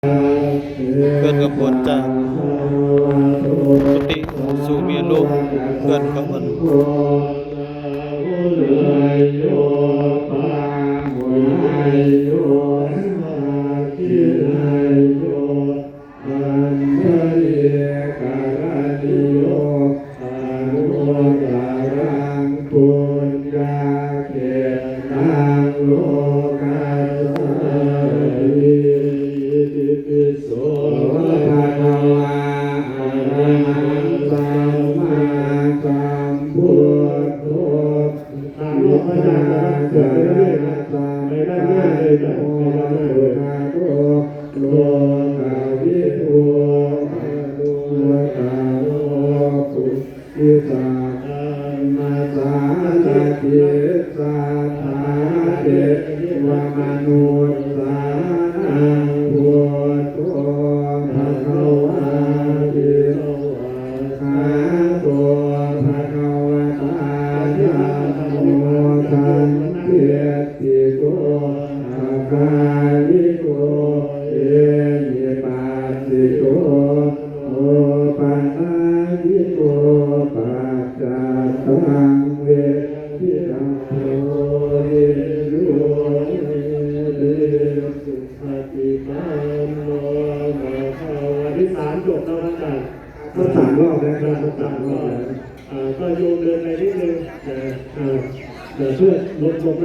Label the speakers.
Speaker 1: เคลื่อนขบวนจากกุฏิสู่เมียลูกเคลื่อนขบวน
Speaker 2: โสภะคะวะอะระหังสัมมาสัมพุทโธตามโลกพระญาณเกิดเรื่อยๆไปได้เรื่อยเลยนะโลกาโตโลกาวิทูโลกาโลกุอิสามาสาสะทิสาธาเทวมนุสสานังพุทโธภะคะวะติสาธุภะคะวะตาธรรมโมสันเทียติโกอาคาลิโกเอหิปัสสิโกโอปันนายิโกปัจจตังเวทิตังโพธิโยเดสุขติปันโนภะคะวะที่3จบแล้วนะครับก็3 รอบแล้วครับ3 รอบแล้วก็โยมเดินไปนิดนึงแต่เพื่อลดลง